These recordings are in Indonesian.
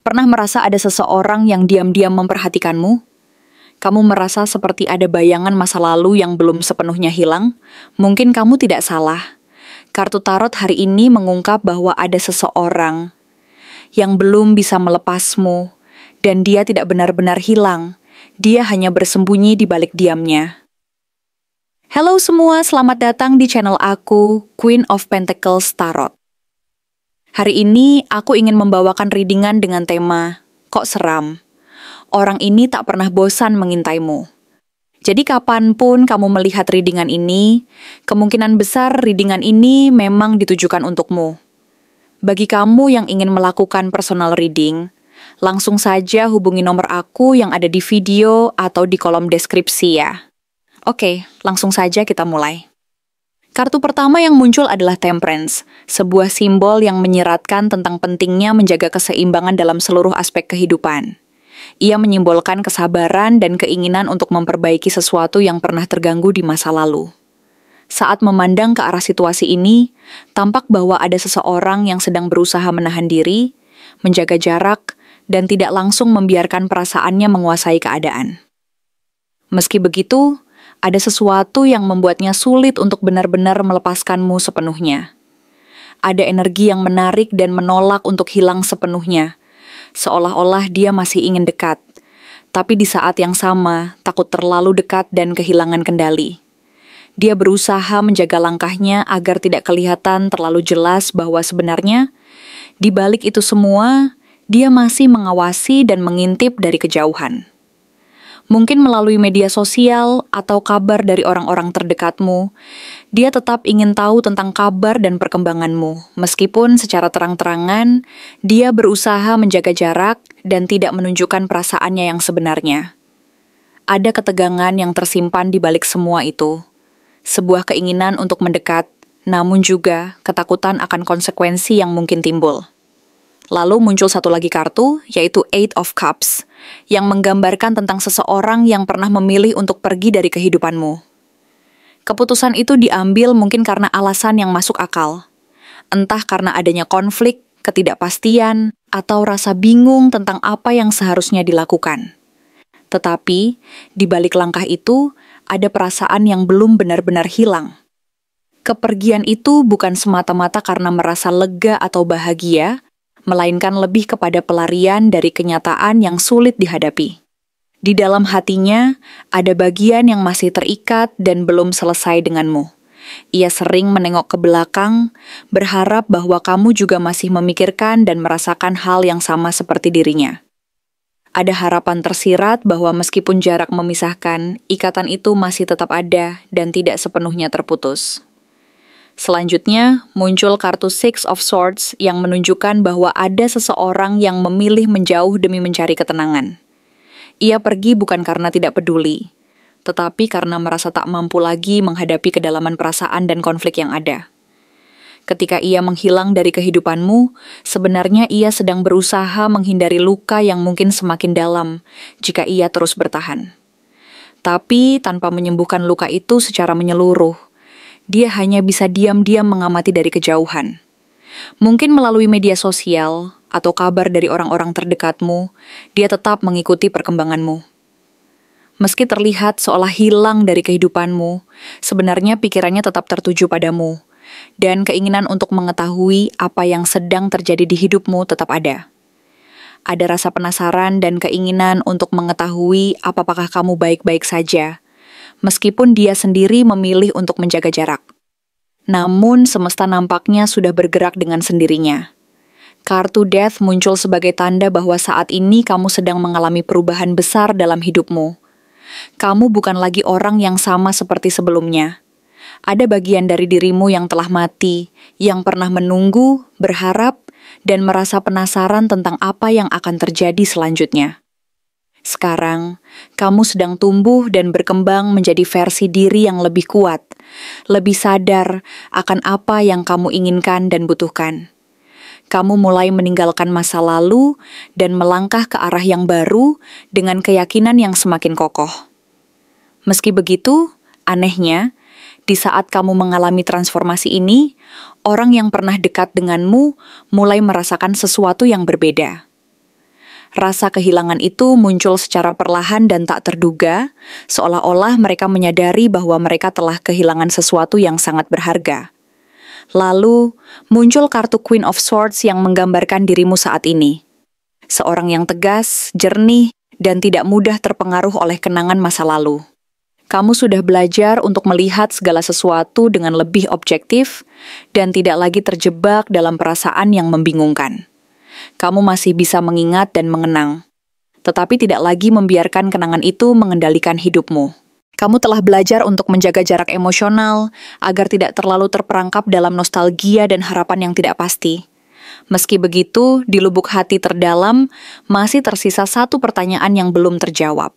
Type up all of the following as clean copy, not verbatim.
Pernah merasa ada seseorang yang diam-diam memperhatikanmu? Kamu merasa seperti ada bayangan masa lalu yang belum sepenuhnya hilang? Mungkin kamu tidak salah. Kartu tarot hari ini mengungkap bahwa ada seseorang yang belum bisa melepasmu, dan dia tidak benar-benar hilang. Dia hanya bersembunyi di balik diamnya. Halo semua, selamat datang di channel aku, Queen of Pentacles Tarot. Hari ini aku ingin membawakan readingan dengan tema, kok seram? Orang ini tak pernah bosan mengintaimu. Jadi kapanpun kamu melihat readingan ini, kemungkinan besar readingan ini memang ditujukan untukmu. Bagi kamu yang ingin melakukan personal reading, langsung saja hubungi nomor aku yang ada di video atau di kolom deskripsi ya. Oke, langsung saja kita mulai. Kartu pertama yang muncul adalah Temperance, sebuah simbol yang menyiratkan tentang pentingnya menjaga keseimbangan dalam seluruh aspek kehidupan. Ia menyimbolkan kesabaran dan keinginan untuk memperbaiki sesuatu yang pernah terganggu di masa lalu. Saat memandang ke arah situasi ini, tampak bahwa ada seseorang yang sedang berusaha menahan diri, menjaga jarak, dan tidak langsung membiarkan perasaannya menguasai keadaan. Meski begitu, ada sesuatu yang membuatnya sulit untuk benar-benar melepaskanmu sepenuhnya. Ada energi yang menarik dan menolak untuk hilang sepenuhnya, seolah-olah dia masih ingin dekat, tapi di saat yang sama takut terlalu dekat dan kehilangan kendali. Dia berusaha menjaga langkahnya agar tidak kelihatan terlalu jelas bahwa sebenarnya, di balik itu semua, dia masih mengawasi dan mengintip dari kejauhan. Mungkin melalui media sosial atau kabar dari orang-orang terdekatmu, dia tetap ingin tahu tentang kabar dan perkembanganmu, meskipun secara terang-terangan, dia berusaha menjaga jarak dan tidak menunjukkan perasaannya yang sebenarnya. Ada ketegangan yang tersimpan di balik semua itu. Sebuah keinginan untuk mendekat, namun juga ketakutan akan konsekuensi yang mungkin timbul. Lalu muncul satu lagi kartu, yaitu Eight of Cups, yang menggambarkan tentang seseorang yang pernah memilih untuk pergi dari kehidupanmu. Keputusan itu diambil mungkin karena alasan yang masuk akal. Entah karena adanya konflik, ketidakpastian, atau rasa bingung tentang apa yang seharusnya dilakukan. Tetapi, di balik langkah itu, ada perasaan yang belum benar-benar hilang. Kepergian itu bukan semata-mata karena merasa lega atau bahagia, melainkan lebih kepada pelarian dari kenyataan yang sulit dihadapi. Di dalam hatinya, ada bagian yang masih terikat dan belum selesai denganmu. Ia sering menengok ke belakang, berharap bahwa kamu juga masih memikirkan dan merasakan hal yang sama seperti dirinya. Ada harapan tersirat bahwa meskipun jarak memisahkan, ikatan itu masih tetap ada dan tidak sepenuhnya terputus. Selanjutnya, muncul kartu Six of Swords yang menunjukkan bahwa ada seseorang yang memilih menjauh demi mencari ketenangan. Ia pergi bukan karena tidak peduli, tetapi karena merasa tak mampu lagi menghadapi kedalaman perasaan dan konflik yang ada. Ketika ia menghilang dari kehidupanmu, sebenarnya ia sedang berusaha menghindari luka yang mungkin semakin dalam jika ia terus bertahan. Tapi tanpa menyembuhkan luka itu secara menyeluruh, dia hanya bisa diam-diam mengamati dari kejauhan. Mungkin melalui media sosial atau kabar dari orang-orang terdekatmu, dia tetap mengikuti perkembanganmu. Meski terlihat seolah hilang dari kehidupanmu, sebenarnya pikirannya tetap tertuju padamu, dan keinginan untuk mengetahui apa yang sedang terjadi di hidupmu tetap ada. Ada rasa penasaran dan keinginan untuk mengetahui apakah kamu baik-baik saja, meskipun dia sendiri memilih untuk menjaga jarak. Namun, semesta nampaknya sudah bergerak dengan sendirinya. Kartu Death muncul sebagai tanda bahwa saat ini kamu sedang mengalami perubahan besar dalam hidupmu. Kamu bukan lagi orang yang sama seperti sebelumnya. Ada bagian dari dirimu yang telah mati, yang pernah menunggu, berharap, dan merasa penasaran tentang apa yang akan terjadi selanjutnya. Sekarang, kamu sedang tumbuh dan berkembang menjadi versi diri yang lebih kuat, lebih sadar akan apa yang kamu inginkan dan butuhkan. Kamu mulai meninggalkan masa lalu dan melangkah ke arah yang baru dengan keyakinan yang semakin kokoh. Meski begitu, anehnya, di saat kamu mengalami transformasi ini, orang yang pernah dekat denganmu mulai merasakan sesuatu yang berbeda. Rasa kehilangan itu muncul secara perlahan dan tak terduga, seolah-olah mereka menyadari bahwa mereka telah kehilangan sesuatu yang sangat berharga. Lalu, muncul kartu Queen of Swords yang menggambarkan dirimu saat ini. Seorang yang tegas, jernih, dan tidak mudah terpengaruh oleh kenangan masa lalu. Kamu sudah belajar untuk melihat segala sesuatu dengan lebih objektif dan tidak lagi terjebak dalam perasaan yang membingungkan. Kamu masih bisa mengingat dan mengenang, tetapi tidak lagi membiarkan kenangan itu mengendalikan hidupmu. Kamu telah belajar untuk menjaga jarak emosional agar tidak terlalu terperangkap dalam nostalgia dan harapan yang tidak pasti. Meski begitu, di lubuk hati terdalam masih tersisa satu pertanyaan yang belum terjawab.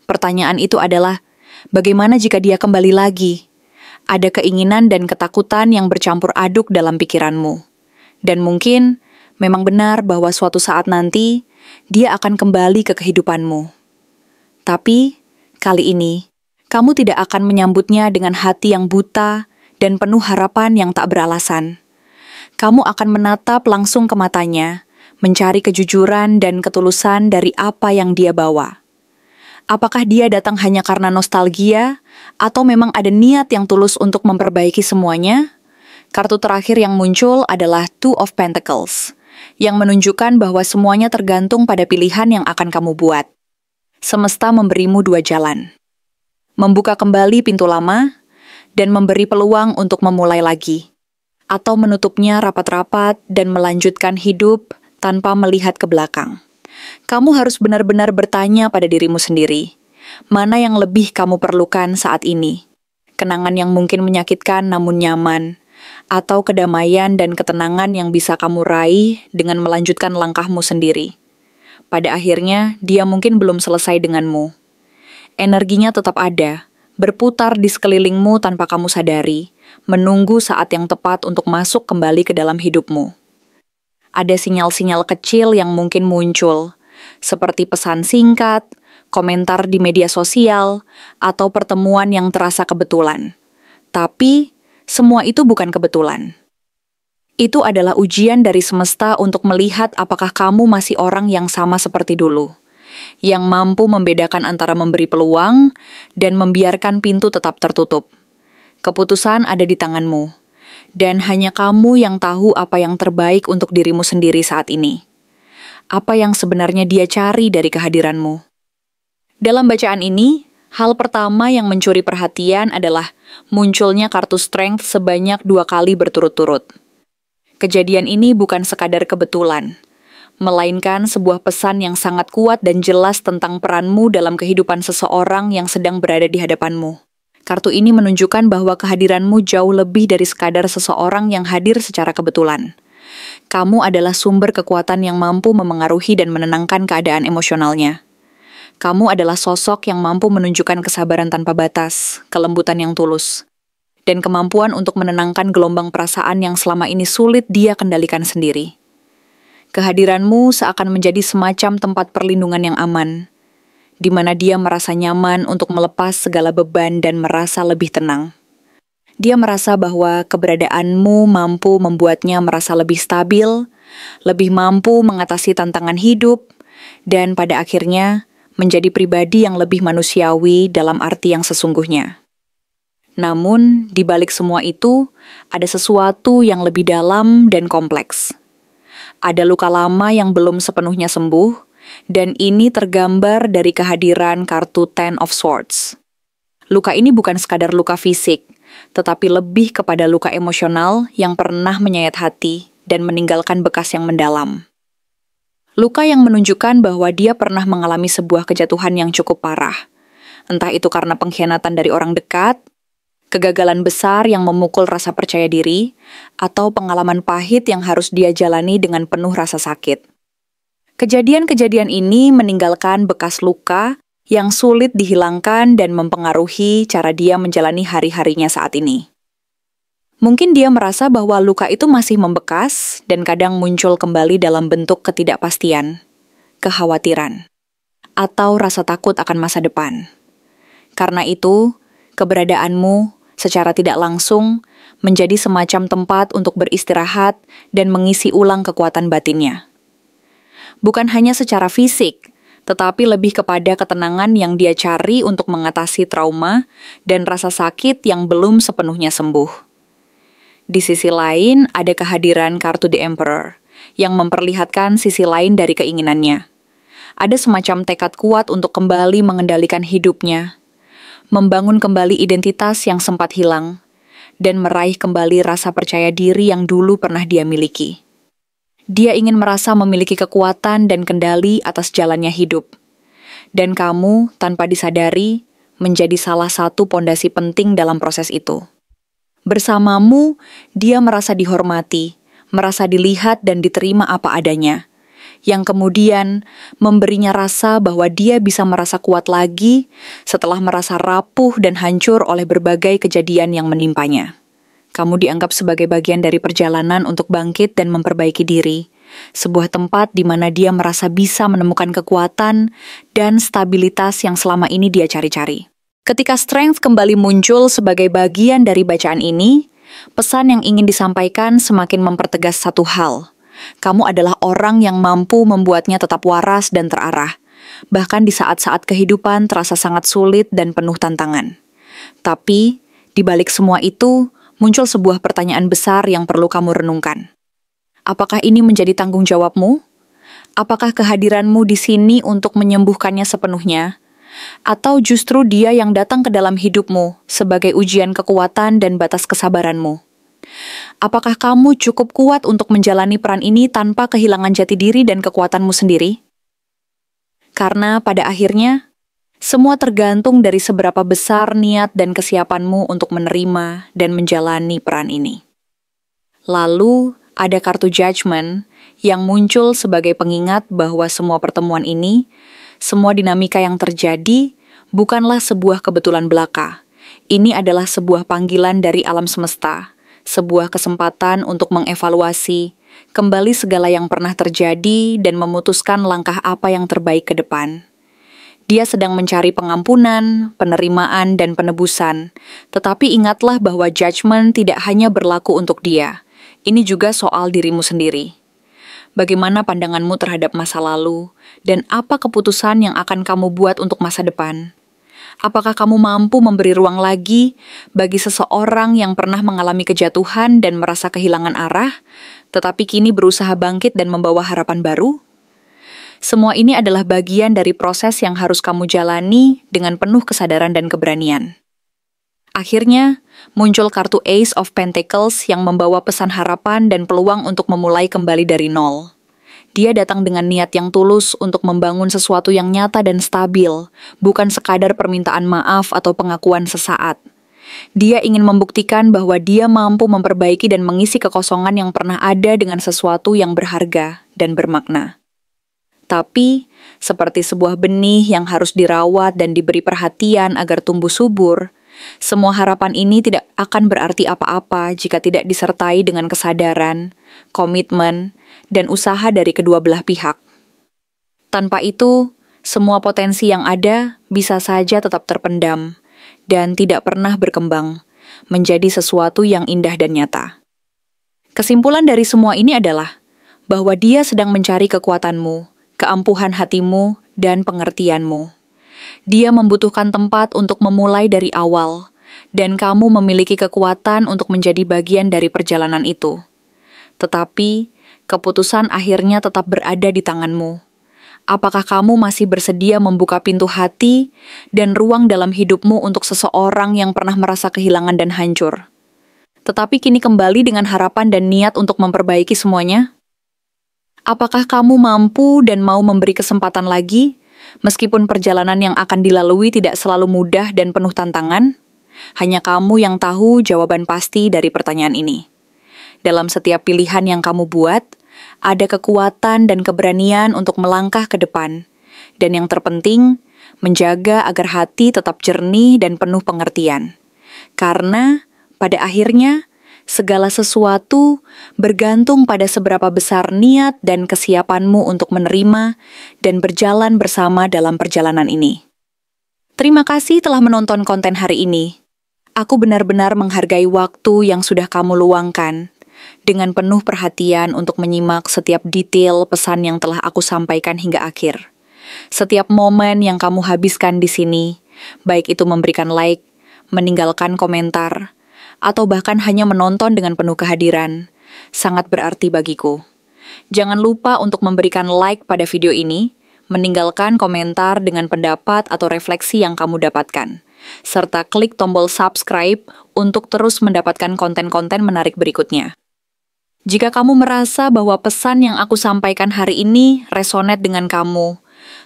Pertanyaan itu adalah, bagaimana jika dia kembali lagi? Ada keinginan dan ketakutan yang bercampur aduk dalam pikiranmu. Dan mungkin memang benar bahwa suatu saat nanti, dia akan kembali ke kehidupanmu. Tapi, kali ini, kamu tidak akan menyambutnya dengan hati yang buta dan penuh harapan yang tak beralasan. Kamu akan menatap langsung ke matanya, mencari kejujuran dan ketulusan dari apa yang dia bawa. Apakah dia datang hanya karena nostalgia, atau memang ada niat yang tulus untuk memperbaiki semuanya? Kartu terakhir yang muncul adalah Two of Pentacles, yang menunjukkan bahwa semuanya tergantung pada pilihan yang akan kamu buat. Semesta memberimu dua jalan. Membuka kembali pintu lama, dan memberi peluang untuk memulai lagi. Atau menutupnya rapat-rapat dan melanjutkan hidup tanpa melihat ke belakang. Kamu harus benar-benar bertanya pada dirimu sendiri, mana yang lebih kamu perlukan saat ini? Kenangan yang mungkin menyakitkan namun nyaman, atau kedamaian dan ketenangan yang bisa kamu raih dengan melanjutkan langkahmu sendiri. Pada akhirnya, dia mungkin belum selesai denganmu. Energinya tetap ada, berputar di sekelilingmu tanpa kamu sadari, menunggu saat yang tepat untuk masuk kembali ke dalam hidupmu. Ada sinyal-sinyal kecil yang mungkin muncul, seperti pesan singkat, komentar di media sosial, atau pertemuan yang terasa kebetulan. Tapi, semua itu bukan kebetulan. Itu adalah ujian dari semesta untuk melihat apakah kamu masih orang yang sama seperti dulu, yang mampu membedakan antara memberi peluang dan membiarkan pintu tetap tertutup. Keputusan ada di tanganmu, dan hanya kamu yang tahu apa yang terbaik untuk dirimu sendiri saat ini. Apa yang sebenarnya dia cari dari kehadiranmu. Dalam bacaan ini, hal pertama yang mencuri perhatian adalah munculnya kartu Strength sebanyak 2 kali berturut-turut. Kejadian ini bukan sekadar kebetulan, melainkan sebuah pesan yang sangat kuat dan jelas tentang peranmu dalam kehidupan seseorang yang sedang berada di hadapanmu. Kartu ini menunjukkan bahwa kehadiranmu jauh lebih dari sekadar seseorang yang hadir secara kebetulan. Kamu adalah sumber kekuatan yang mampu memengaruhi dan menenangkan keadaan emosionalnya. Kamu adalah sosok yang mampu menunjukkan kesabaran tanpa batas, kelembutan yang tulus, dan kemampuan untuk menenangkan gelombang perasaan yang selama ini sulit dia kendalikan sendiri. Kehadiranmu seakan menjadi semacam tempat perlindungan yang aman, di mana dia merasa nyaman untuk melepas segala beban dan merasa lebih tenang. Dia merasa bahwa keberadaanmu mampu membuatnya merasa lebih stabil, lebih mampu mengatasi tantangan hidup, dan pada akhirnya menjadi pribadi yang lebih manusiawi dalam arti yang sesungguhnya. Namun, di balik semua itu, ada sesuatu yang lebih dalam dan kompleks. Ada luka lama yang belum sepenuhnya sembuh, dan ini tergambar dari kehadiran kartu Ten of Swords. Luka ini bukan sekadar luka fisik, tetapi lebih kepada luka emosional yang pernah menyayat hati dan meninggalkan bekas yang mendalam. Luka yang menunjukkan bahwa dia pernah mengalami sebuah kejatuhan yang cukup parah, entah itu karena pengkhianatan dari orang dekat, kegagalan besar yang memukul rasa percaya diri, atau pengalaman pahit yang harus dia jalani dengan penuh rasa sakit. Kejadian-kejadian ini meninggalkan bekas luka yang sulit dihilangkan dan mempengaruhi cara dia menjalani hari-harinya saat ini. Mungkin dia merasa bahwa luka itu masih membekas dan kadang muncul kembali dalam bentuk ketidakpastian, kekhawatiran, atau rasa takut akan masa depan. Karena itu, keberadaanmu secara tidak langsung menjadi semacam tempat untuk beristirahat dan mengisi ulang kekuatan batinnya. Bukan hanya secara fisik, tetapi lebih kepada ketenangan yang dia cari untuk mengatasi trauma dan rasa sakit yang belum sepenuhnya sembuh. Di sisi lain, ada kehadiran kartu The Emperor, yang memperlihatkan sisi lain dari keinginannya. Ada semacam tekad kuat untuk kembali mengendalikan hidupnya, membangun kembali identitas yang sempat hilang, dan meraih kembali rasa percaya diri yang dulu pernah dia miliki. Dia ingin merasa memiliki kekuatan dan kendali atas jalannya hidup. Dan kamu, tanpa disadari, menjadi salah satu pondasi penting dalam proses itu. Bersamamu, dia merasa dihormati, merasa dilihat dan diterima apa adanya, yang kemudian memberinya rasa bahwa dia bisa merasa kuat lagi setelah merasa rapuh dan hancur oleh berbagai kejadian yang menimpanya. Kamu dianggap sebagai bagian dari perjalanan untuk bangkit dan memperbaiki diri, sebuah tempat di mana dia merasa bisa menemukan kekuatan dan stabilitas yang selama ini dia cari-cari. Ketika strength kembali muncul sebagai bagian dari bacaan ini, pesan yang ingin disampaikan semakin mempertegas satu hal. Kamu adalah orang yang mampu membuatnya tetap waras dan terarah, bahkan di saat-saat kehidupan terasa sangat sulit dan penuh tantangan. Tapi, di balik semua itu, muncul sebuah pertanyaan besar yang perlu kamu renungkan. Apakah ini menjadi tanggung jawabmu? Apakah kehadiranmu di sini untuk menyembuhkannya sepenuhnya? Atau justru dia yang datang ke dalam hidupmu sebagai ujian kekuatan dan batas kesabaranmu? Apakah kamu cukup kuat untuk menjalani peran ini tanpa kehilangan jati diri dan kekuatanmu sendiri? Karena pada akhirnya, semua tergantung dari seberapa besar niat dan kesiapanmu untuk menerima dan menjalani peran ini. Lalu, ada kartu Judgment yang muncul sebagai pengingat bahwa semua pertemuan ini, semua dinamika yang terjadi, bukanlah sebuah kebetulan belaka. Ini adalah sebuah panggilan dari alam semesta, sebuah kesempatan untuk mengevaluasi kembali segala yang pernah terjadi dan memutuskan langkah apa yang terbaik ke depan. Dia sedang mencari pengampunan, penerimaan, dan penebusan. Tetapi ingatlah bahwa judgment tidak hanya berlaku untuk dia. Ini juga soal dirimu sendiri. Bagaimana pandanganmu terhadap masa lalu, dan apa keputusan yang akan kamu buat untuk masa depan? Apakah kamu mampu memberi ruang lagi bagi seseorang yang pernah mengalami kejatuhan dan merasa kehilangan arah, tetapi kini berusaha bangkit dan membawa harapan baru? Semua ini adalah bagian dari proses yang harus kamu jalani dengan penuh kesadaran dan keberanian. Akhirnya, muncul kartu Ace of Pentacles yang membawa pesan harapan dan peluang untuk memulai kembali dari nol. Dia datang dengan niat yang tulus untuk membangun sesuatu yang nyata dan stabil, bukan sekadar permintaan maaf atau pengakuan sesaat. Dia ingin membuktikan bahwa dia mampu memperbaiki dan mengisi kekosongan yang pernah ada dengan sesuatu yang berharga dan bermakna. Tapi, seperti sebuah benih yang harus dirawat dan diberi perhatian agar tumbuh subur, semua harapan ini tidak akan berarti apa-apa jika tidak disertai dengan kesadaran, komitmen, dan usaha dari kedua belah pihak. Tanpa itu, semua potensi yang ada bisa saja tetap terpendam dan tidak pernah berkembang menjadi sesuatu yang indah dan nyata. Kesimpulan dari semua ini adalah bahwa dia sedang mencari kekuatanmu, keampuhan hatimu, dan pengertianmu. Dia membutuhkan tempat untuk memulai dari awal, dan kamu memiliki kekuatan untuk menjadi bagian dari perjalanan itu. Tetapi, keputusan akhirnya tetap berada di tanganmu. Apakah kamu masih bersedia membuka pintu hati dan ruang dalam hidupmu untuk seseorang yang pernah merasa kehilangan dan hancur, tetapi kini kembali dengan harapan dan niat untuk memperbaiki semuanya? Apakah kamu mampu dan mau memberi kesempatan lagi, meskipun perjalanan yang akan dilalui tidak selalu mudah dan penuh tantangan? Hanya kamu yang tahu jawaban pasti dari pertanyaan ini. Dalam setiap pilihan yang kamu buat, ada kekuatan dan keberanian untuk melangkah ke depan. Dan yang terpenting, menjaga agar hati tetap jernih dan penuh pengertian. Karena, pada akhirnya, segala sesuatu bergantung pada seberapa besar niat dan kesiapanmu untuk menerima dan berjalan bersama dalam perjalanan ini. Terima kasih telah menonton konten hari ini. Aku benar-benar menghargai waktu yang sudah kamu luangkan. dengan penuh perhatian untuk menyimak setiap detail pesan yang telah aku sampaikan hingga akhir. Setiap momen yang kamu habiskan di sini, baik itu memberikan like, meninggalkan komentar, atau bahkan hanya menonton dengan penuh kehadiran, sangat berarti bagiku. Jangan lupa untuk memberikan like pada video ini, meninggalkan komentar dengan pendapat atau refleksi yang kamu dapatkan, serta klik tombol subscribe untuk terus mendapatkan konten-konten menarik berikutnya. Jika kamu merasa bahwa pesan yang aku sampaikan hari ini resonate dengan kamu,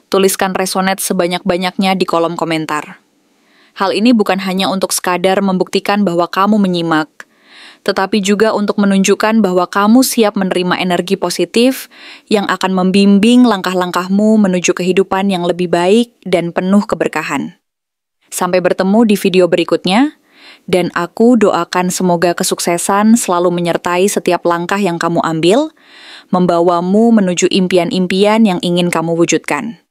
tuliskan resonate sebanyak-banyaknya di kolom komentar. Hal ini bukan hanya untuk sekadar membuktikan bahwa kamu menyimak, tetapi juga untuk menunjukkan bahwa kamu siap menerima energi positif yang akan membimbing langkah-langkahmu menuju kehidupan yang lebih baik dan penuh keberkahan. Sampai bertemu di video berikutnya, dan aku doakan semoga kesuksesan selalu menyertai setiap langkah yang kamu ambil, membawamu menuju impian-impian yang ingin kamu wujudkan.